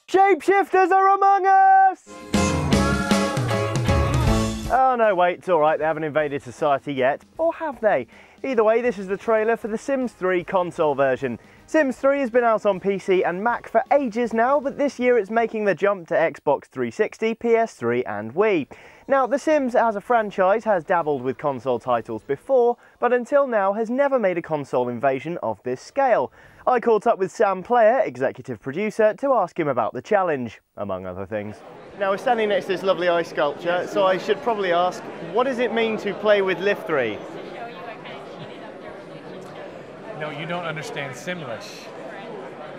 Shapeshifters are among us! Oh no, wait, it's alright, they haven't invaded society yet. Or have they? Either way, this is the trailer for the Sims 3 console version. Sims 3 has been out on PC and Mac for ages now, but this year it's making the jump to Xbox 360, PS3 and Wii. Now, The Sims as a franchise has dabbled with console titles before, but until now has never made a console invasion of this scale. I caught up with Sam Player, executive producer, to ask him about the challenge, among other things. Now, we're standing next to this lovely ice sculpture, so I should probably ask, what does it mean to play with Live 3? No, you don't understand Simlish.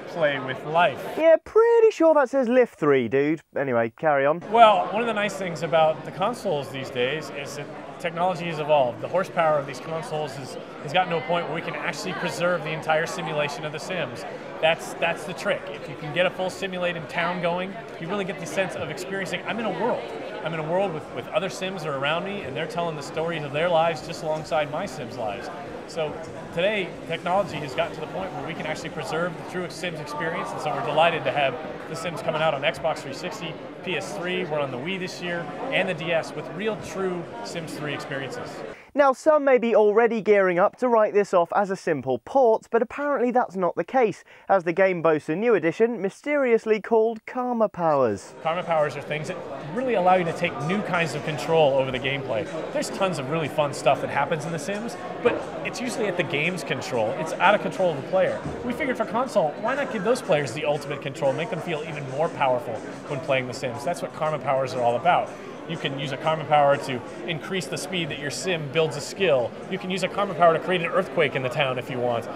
Play with life. Yeah, pretty sure that says Live 3, dude. Anyway, carry on. Well, one of the nice things about the consoles these days is that technology has evolved. The horsepower of these consoles has gotten to a point where we can actually preserve the entire simulation of The Sims. That's the trick. If you can get a full simulated town going, you really get the sense of experiencing, I'm in a world. I'm in a world with other Sims that are around me, and they're telling the stories of their lives just alongside my Sims' lives. So today, technology has gotten to the point where we can actually preserve the true Sims experience, and so we're delighted to have The Sims coming out on Xbox 360, PS3, we're on the Wii this year, and the DS with real true Sims 3 experiences. Now, some may be already gearing up to write this off as a simple port, but apparently that's not the case, as the game boasts a new addition mysteriously called Karma Powers. Karma Powers are things that really allow you to take new kinds of control over the gameplay. There's tons of really fun stuff that happens in The Sims, but it's usually at the game's control. It's out of control of the player. We figured for console, why not give those players the ultimate control, make them feel even more powerful when playing The Sims? That's what Karma Powers are all about. You can use a Karma Power to increase the speed that your Sim builds a skill. You can use a Karma Power to create an earthquake in the town if you want.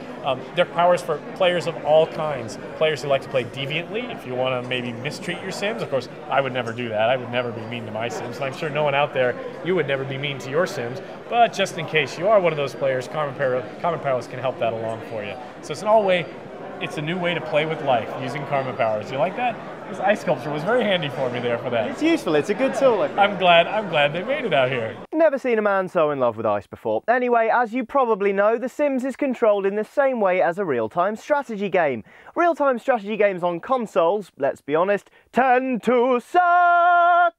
They're powers for players of all kinds. Players who like to play deviantly, if you want to maybe mistreat your Sims. Of course, I would never do that. I would never be mean to my Sims, and I'm sure no one out there, you would never be mean to your Sims. But just in case you are one of those players, Karma Powers can help that along for you. So it's a new way to play with life using Karma Powers. You like that? This ice sculpture was very handy for me there for that. It's useful, it's a good tool. I'm glad they made it out here. Never seen a man so in love with ice before. Anyway, as you probably know, The Sims is controlled in the same way as a real-time strategy game. Real-time strategy games on consoles, let's be honest, tend to suck!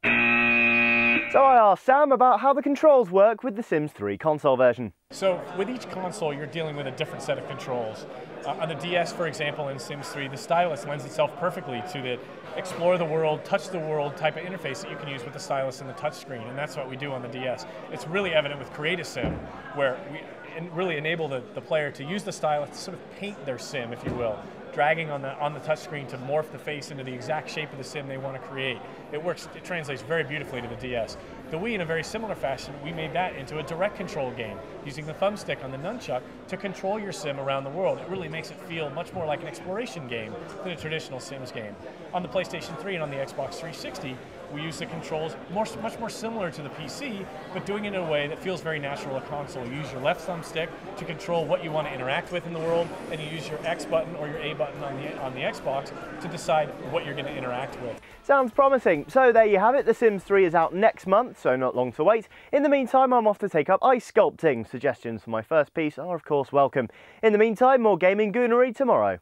So I asked Sam about how the controls work with the Sims 3 console version. So with each console, you're dealing with a different set of controls. On the DS, for example, in Sims 3, the stylus lends itself perfectly to the explore the world, touch the world type of interface that you can use with the stylus and the touchscreen, and that's what we do on the DS. It's really evident with Create a Sim, where we really enable the player to use the stylus to sort of paint their Sim, if you will, dragging on the touchscreen to morph the face into the exact shape of the Sim they want to create. It translates very beautifully to the DS. The Wii, in a very similar fashion, we made that into a direct control game, using the thumbstick on the nunchuck to control your Sim around the world. It really makes it feel much more like an exploration game than a traditional Sims game. On the PlayStation 3 and on the Xbox 360, we use the controls much more similar to the PC, but doing it in a way that feels very natural to a console. You use your left thumbstick to control what you want to interact with in the world, and you use your X button or your A button on the Xbox to decide what you're going to interact with. Sounds promising. So there you have it. The Sims 3 is out next month, so not long to wait. In the meantime, I'm off to take up ice sculpting. Suggestions for my first piece are of course welcome. In the meantime, more gaming goonery tomorrow.